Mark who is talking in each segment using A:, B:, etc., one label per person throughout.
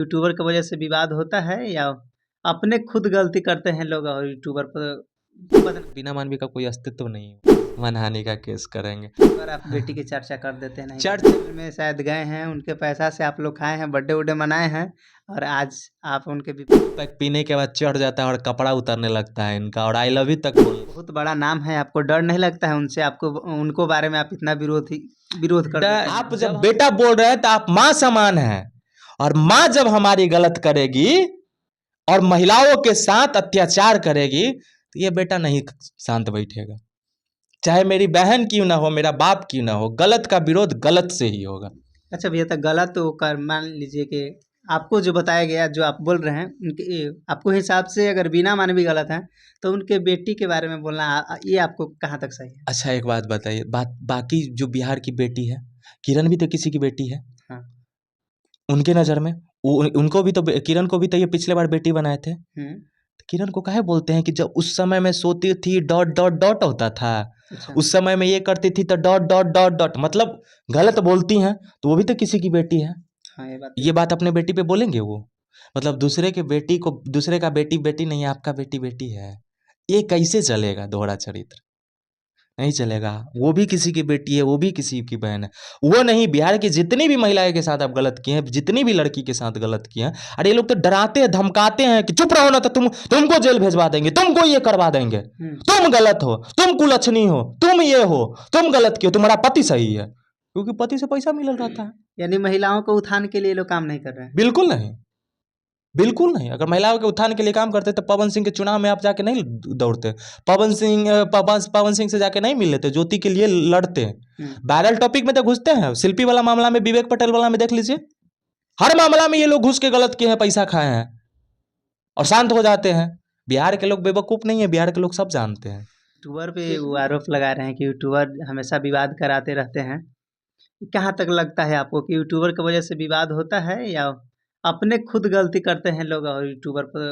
A: YouTuber की वजह से विवाद होता है या अपने खुद गलती करते हैं लोग और यूट्यूबर पर
B: बिना मानवी का कोई अस्तित्व नहीं है। मानहानि का केस करेंगे।
A: पर आप बेटी की चर्चा कर देते हैं नहीं
B: चर्च
A: में शायद गए हैं उनके पैसा से आप लोग खाए हैं बर्थडे उड्डे मनाए हैं और आज आप उनके विपरीत
B: पैक पीने के बाद चढ़ जाता है और कपड़ा उतरने लगता है इनका और आई लव यू तक बोल
A: बहुत बड़ा नाम है आपको डर नहीं लगता है उनसे आपको उनको बारे में आप इतना विरोध कर देते हैं
B: आप जब बेटा बोल रहे हैं तो आप माँ समान है और माँ जब हमारी गलत करेगी और महिलाओं के साथ अत्याचार करेगी तो ये बेटा नहीं शांत बैठेगा। चाहे मेरी बहन क्यों ना हो, मेरा बाप क्यों ना हो, गलत का विरोध गलत से ही होगा।
A: अच्छा भैया तो गलत तो कर मान लीजिए कि आपको जो बताया गया जो आप बोल रहे हैं उनके आपको हिसाब से अगर बिना मानवी गलत है तो उनके बेटी के बारे में बोलना ये आपको कहाँ तक सही है?
B: अच्छा एक बात बताइए, बाकी जो बिहार की बेटी है, किरण भी तो किसी की बेटी है।
A: हाँ।
B: उनके नज़र में उनको भी तो किरण को भी तो ये पिछले बार बेटी बनाए थे। तो किरण को काहे बोलते हैं कि जब उस समय में सोती थी डॉट डॉट डॉट होता था।
A: अच्छा।
B: उस समय में ये करती थी तो डॉट डॉट डॉट डॉट मतलब गलत बोलती हैं तो वो भी तो किसी की बेटी है।
A: हाँ
B: ये बात अपने बेटी पे बोलेंगे वो? मतलब दूसरे के बेटी को दूसरे का बेटी बेटी नहीं है, आपका बेटी बेटी है। ये कैसे चलेगा दोहरा चरित्र? नहीं चलेगा। वो भी किसी की बेटी है, वो भी किसी की बहन है। वो नहीं, बिहार की जितनी भी महिलाएं के साथ आप गलत किए हैं, जितनी भी लड़की के साथ गलत किए हैं, अरे ये लोग तो डराते हैं, धमकाते हैं कि चुप रहो ना तो तुमको जेल भेजवा देंगे, तुमको ये करवा देंगे, तुम गलत हो, तुम कुलच्छनी हो, तुम ये हो, तुम गलत किए, तुम्हारा पति सही है, क्योंकि पति से पैसा मिल रहता है।
A: यानी महिलाओं को उत्थान के लिए लोग काम नहीं कर रहे हैं।
B: बिल्कुल नहीं, बिल्कुल नहीं। अगर महिलाओं के उत्थान के लिए काम करते तो पवन सिंह के चुनाव में आप जाके नहीं दौड़ते। पवन सिंह से जाके नहीं मिल लेते, ज्योति के लिए लड़ते। वायरल टॉपिक में तो घुसते हैं। शिल्पी वाला मामला में, विवेक पटेल वाला में देख लीजिए, हर मामला में ये लोग घुस के गलत किए हैं, पैसा खाए हैं और शांत हो जाते हैं। बिहार के लोग बेवकूफ नहीं है, बिहार के लोग सब जानते हैं।
A: यूट्यूबर पे वो आरोप लगा रहे हैं कि यूट्यूबर हमेशा विवाद कराते रहते हैं। कहाँ तक लगता है आपको कि यूट्यूबर की वजह से विवाद होता है या अपने खुद गलती करते हैं लोग और यूट्यूबर पर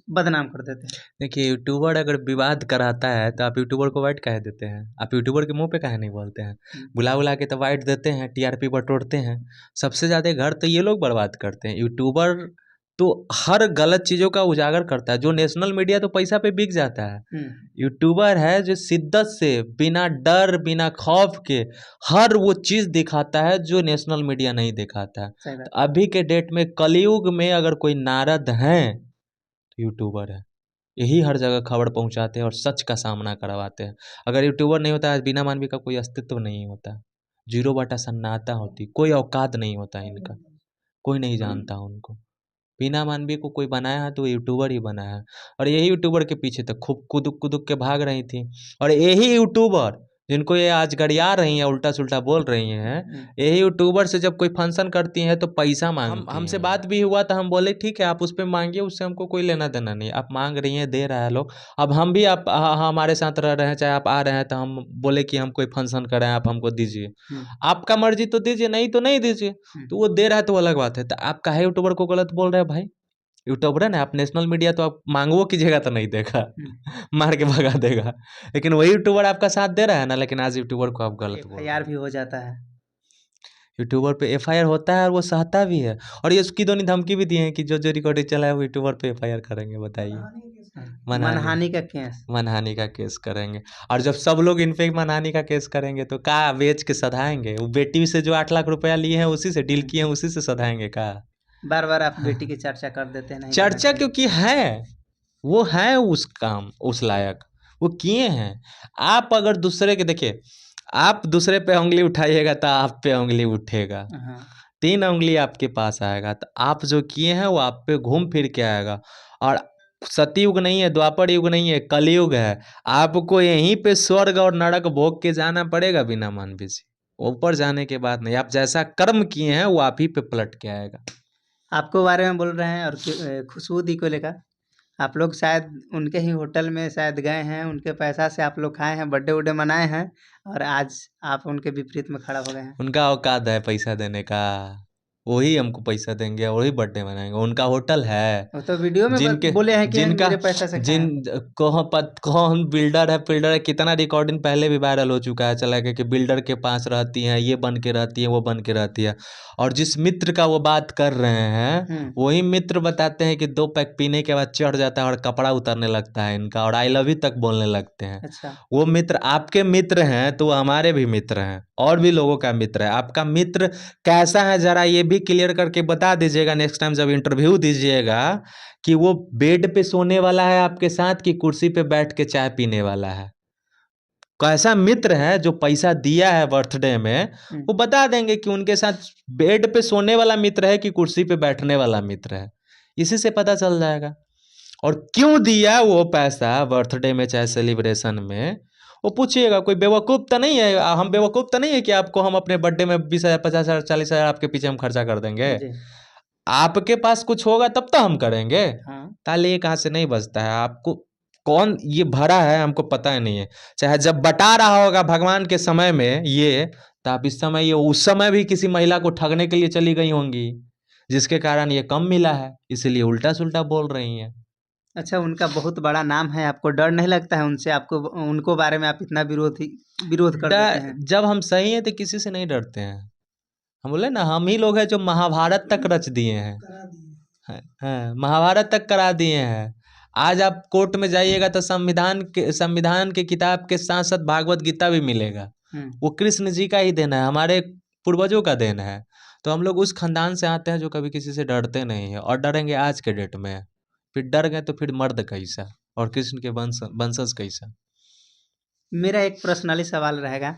A: बदनाम कर देते हैं?
B: देखिए, यूट्यूबर अगर विवाद कराता है तो आप यूट्यूबर को वाइट कह देते हैं? आप यूट्यूबर के मुंह पे काहे नहीं बोलते हैं? बुला बुला के तो वाइट देते हैं, टीआरपी बटोरते हैं। सबसे ज़्यादा घर तो ये लोग बर्बाद करते हैं। यूट्यूबर तो हर गलत चीज़ों का उजागर करता है। जो नेशनल मीडिया तो पैसा पे बिक जाता है। यूट्यूबर है जो शिद्दत से बिना डर बिना खौफ के हर वो चीज़ दिखाता है जो नेशनल मीडिया नहीं दिखाता है। तो अभी के डेट में कलयुग में अगर कोई नारद हैं तो यूट्यूबर है। यही हर जगह खबर पहुंचाते हैं और सच का सामना करवाते हैं। अगर यूट्यूबर नहीं होता है, बिना मानवी का कोई अस्तित्व नहीं होता। जीरो बटा सन्नाटा होती, कोई औकात नहीं होता इनका, कोई नहीं जानता उनको। बिना मानवी को कोई बनाया है तो यूट्यूबर ही बनाया है। और यही यूट्यूबर के पीछे तो खूब कुदुक कुदुक के भाग रही थी। और यही यूट्यूबर जिनको ये आज गरिया रही हैं, उल्टा सुल्टा बोल रही हैं, यही यूट्यूबर से जब कोई फंक्शन करती हैं तो पैसा मांगती हमसे हैं। बात भी हुआ तो हम बोले ठीक है आप उस पर मांगिए, उससे हमको कोई लेना देना नहीं। आप मांग रही हैं, दे रहा है लोग। अब हम भी आप हमारे साथ रह रहे हैं, चाहे आप आ रहे हैं तो हम बोले कि हम कोई फंक्शन करें, आप हमको दीजिए। आपका मर्जी तो दीजिए, नहीं तो नहीं दीजिए। तो वो दे रहा है तो अलग बात है। तो आप काहे यूट्यूबर को गलत बोल रहे हैं भाई? यूट्यूबर है ना, आप नेशनल मीडिया तो आप मांगो कीजिएगा तो नहीं देगा, मार के भगा देगा। लेकिन वही यूट्यूबर आपका साथ दे रहा है ना, लेकिन आज यूट्यूबर को आप गलत बोल रहे
A: एफआईआर
B: हैं।
A: भी हो जाता है।
B: यूट्यूबर पे एफआईआर होता है और वो सहता भी है। और ये उसकी दोनों धमकी भी दी है कि जो जो रिकॉर्डिंग चला है वो यूट्यूबर पे एफआईआर करेंगे। बताइए,
A: मनहानि का केस।
B: मनहानि का केस करेंगे। और जब सब लोग इन पे मनहानि का केस करेंगे तो का बेच के सधाएंगे? वो बेटी से जो 8 लाख रुपया लिए हैं उसी से डील किए हैं, उसी से सधाएंगे का?
A: बार बार आप बेटी की चर्चा कर देते हैं नहीं
B: चर्चा क्योंकि है, वो है उस काम उस लायक, वो किए हैं। आप अगर दूसरे के देखिए, आप दूसरे पे उंगली उठाइएगा तो आप पे उंगली उठेगा। 3 उंगली आपके पास आएगा तो आप जो किए हैं वो आप पे घूम फिर के आएगा। और सतयुग नहीं है, द्वापर युग नहीं है, कलयुग है। आपको यहीं पे स्वर्ग और नरक भोग के जाना पड़ेगा बिना मानवी से। ऊपर जाने के बाद नहीं, आप जैसा कर्म किए हैं वो आप ही पे पलट के आएगा।
A: आपको बारे में बोल रहे हैं और खुशबू दी को लेकर आप लोग शायद उनके ही होटल में शायद गए हैं, उनके पैसा से आप लोग खाए हैं, बर्थडे उड्डे मनाए हैं और आज आप उनके विपरीत में खड़ा हो गए हैं।
B: उनका औकात है पैसा देने का? वही हमको पैसा देंगे और वही बर्थडे मनाएंगे। उनका होटल है,
A: वो तो वीडियो में
B: जिनके
A: बोले हैं कि
B: जिनका
A: मेरे पैसा से खाया।
B: कौन बिल्डर है, फिल्डर है, कितना रिकॉर्डिंग पहले भी वायरल हो चुका है, चला गया कि बिल्डर के पास रहती हैं, ये बन के रहती है, वो बन के रहती है। और जिस मित्र का वो बात कर रहे हैं वही मित्र बताते हैं कि 2 पैक पीने के बाद चढ़ जाता है और कपड़ा उतरने लगता है इनका, और आई लव यू तक बोलने लगते हैं।
A: अच्छा।
B: वो मित्र आपके मित्र हैं तो वो हमारे भी मित्र हैं, और भी लोगों का मित्र है। आपका मित्र कैसा है जरा ये भी क्लियर करके बता दीजिएगा नेक्स्ट टाइम जब इंटरव्यू दीजिएगा, कि वो बेड पे सोने वाला है आपके साथ कि कुर्सी पे बैठ के चाय पीने वाला है। कैसा मित्र है जो पैसा दिया है बर्थडे में, वो बता देंगे कि उनके साथ बेड पे सोने वाला मित्र है कि कुर्सी पे बैठने वाला मित्र है। इसी से पता चल जाएगा। और क्यों दिया वो पैसा बर्थडे में चाहे सेलिब्रेशन में, वो पूछिएगा। कोई बेवकूफ़ तो नहीं है, हम बेवकूफ़ तो नहीं है कि आपको हम अपने बर्थडे में 20,000 50,000 40,000 आपके पीछे हम खर्चा कर देंगे।
A: जी।
B: आपके पास कुछ होगा तब तो हम करेंगे।
A: हाँ।
B: ताले ये कहाँ से नहीं बजता है। आपको कौन ये भरा है हमको पता ही नहीं है। चाहे जब बटा रहा होगा भगवान के समय में ये, तो आप इस समय ये उस समय भी किसी महिला को ठगने के लिए चली गई होंगी, जिसके कारण ये कम मिला है, इसीलिए उल्टा सुल्टा बोल रही हैं।
A: अच्छा, उनका बहुत बड़ा नाम है, आपको डर नहीं लगता है उनसे? आपको उनको बारे में आप इतना विरोध कर देते हैं।
B: जब हम सही हैं तो किसी से नहीं डरते हैं। हम बोले ना, हम ही लोग हैं जो महाभारत तक रच दिए हैं। हाँ, महाभारत तक करा दिए हैं। आज आप कोर्ट में जाइएगा तो संविधान के किताब के साथ साथ भागवत गीता भी मिलेगा। वो कृष्ण जी का ही देन है, हमारे पूर्वजों का देन है। तो हम लोग उस खानदान से आते हैं जो कभी किसी से डरते नहीं है, और डरेंगे आज के डेट में। फिर डर गए तो फिर मर्द कैसा और कृष्ण के वंशज कैसा।
A: मेरा एक पर्सनली सवाल रहेगा,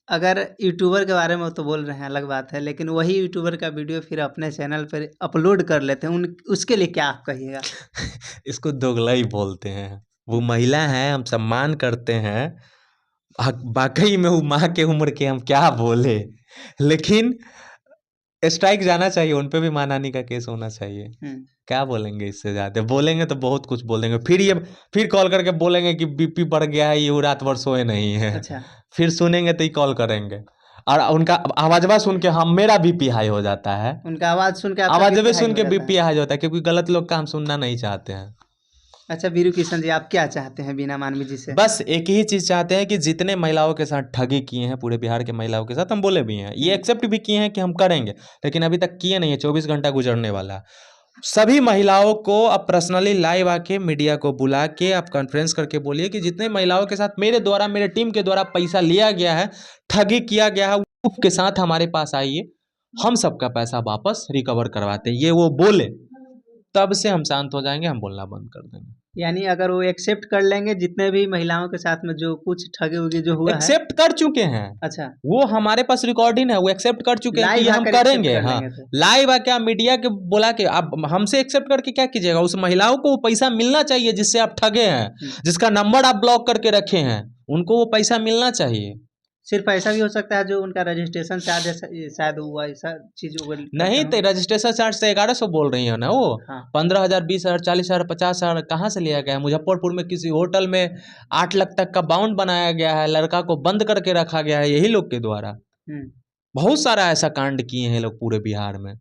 A: अगर यूट्यूबर के बारे में तो बोल रहे हैं अलग बात है, लेकिन वही यूट्यूबर का वीडियो फिर अपने चैनल पर अपलोड कर लेते हैं, उसके लिए क्या आप कहिएगा?
B: इसको दोगलाई बोलते हैं। वो महिला है, हम सम्मान करते हैं। वाकई में वो माँ के उम्र के, हम क्या बोले। लेकिन स्ट्राइक जाना चाहिए, उन पे भी मानहानि का केस होना चाहिए। क्या बोलेंगे इससे ज़्यादा? बोलेंगे तो बहुत कुछ बोल देंगे। फिर कॉल करके बोलेंगे कि बीपी बढ़ गया है, ये रात भर सोए नहीं है।
A: अच्छा।
B: फिर सुनेंगे तो ही कॉल करेंगे, और उनका आवाजवा सुन के हम मेरा बीपी हाई हो जाता है।
A: उनका आवाज सुन के आपका
B: आवाजवे
A: बीपी हाई
B: सुन
A: हो
B: के
A: जाता
B: बीपी
A: है?
B: हाई होता है, क्योंकि गलत लोग का हम सुनना नहीं चाहते हैं।
A: अच्छा वीरू किशन जी, आप क्या चाहते हैं बीना मानवी जी से?
B: बस एक ही चीज़ चाहते हैं कि जितने महिलाओं के साथ ठगी किए हैं पूरे बिहार के महिलाओं के साथ, हम बोले भी हैं, ये एक्सेप्ट भी किए हैं कि हम करेंगे, लेकिन अभी तक किए नहीं है। 24 घंटा गुजरने वाला है। सभी महिलाओं को आप पर्सनली लाइव आके मीडिया को बुला के आप कॉन्फ्रेंस करके बोलिए कि जितने महिलाओं के साथ मेरे द्वारा, मेरे टीम के द्वारा पैसा लिया गया है, ठगी किया गया है, प्रूफ के साथ हमारे पास आइए, हम सबका पैसा वापस रिकवर करवाते हैं। ये वो बोले तब से हम शांत हो जाएंगे, हम बोलना बंद कर देंगे।
A: यानी अगर वो एक्सेप्ट कर लेंगे जितने भी महिलाओं के साथ में जो कुछ ठगी उगी जो हुआ है,
B: एक्सेप्ट कर चुके हैं।
A: अच्छा,
B: वो हमारे पास रिकॉर्डिंग है, वो एक्सेप्ट कर चुके हैं कि
A: लाइव
B: ये हम
A: आकर एक्सेप्ट
B: करेंगे।
A: कर
B: हाँ,
A: लेंगे तो?
B: लाइव आके आप मीडिया के बोला के आप हमसे एक्सेप्ट करके क्या कीजिएगा? उस महिलाओं को वो पैसा मिलना चाहिए जिससे आप ठगे हैं, जिसका नंबर आप ब्लॉक करके रखे हैं, उनको वो पैसा मिलना चाहिए।
A: सिर्फ ऐसा भी हो सकता है जो उनका रजिस्ट्रेशन चार्ज शायद हुआ, ऐसा चीज
B: नहीं तो रजिस्ट्रेशन चार्ज से 1100 बोल रही है ना वो।
A: हाँ।
B: 15,000 20,000 40,000 50,000 कहाँ से लिया गया है? मुजफ्फरपुर में किसी होटल में 8 लाख तक का बाउंड बनाया गया है, लड़का को बंद करके रखा गया है, यही लोग के द्वारा। बहुत सारा ऐसा कांड किए हैं लोग पूरे बिहार में।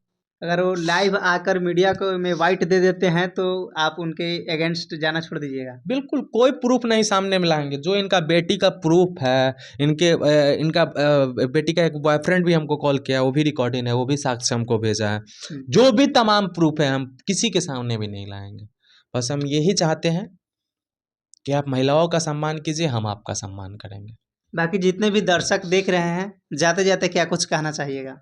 A: अगर वो लाइव आकर मीडिया को में वाइट दे देते हैं तो आप उनके अगेंस्ट जाना छोड़ दीजिएगा?
B: बिल्कुल, कोई प्रूफ नहीं सामने में लाएंगे। जो इनका बेटी का प्रूफ है, इनका बेटी का एक बॉयफ्रेंड भी हमको कॉल किया, वो भी रिकॉर्डिंग है, वो भी साक्ष्य हमको भेजा है। जो भी तमाम प्रूफ है हम किसी के सामने भी नहीं लाएंगे। बस हम यही चाहते हैं कि आप महिलाओं का सम्मान कीजिए, हम आपका सम्मान करेंगे।
A: बाकी जितने भी दर्शक देख रहे हैं, जाते जाते क्या कुछ कहना चाहिएगा?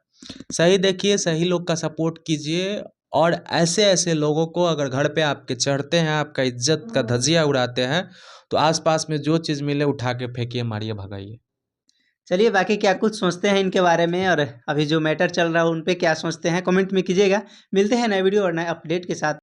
B: सही देखिए, सही लोग का सपोर्ट कीजिए, और ऐसे ऐसे लोगों को अगर घर पे आपके चढ़ते हैं, आपका इज्जत का धजिया उड़ाते हैं, तो आसपास में जो चीज़ मिले उठा के फेंकिए, मारिए, भगाइए।
A: चलिए, बाकी क्या कुछ सोचते हैं इनके बारे में, और अभी जो मैटर चल रहा है उन पे क्या सोचते हैं, कमेंट में कीजिएगा। मिलते हैं नए वीडियो और नए अपडेट के साथ।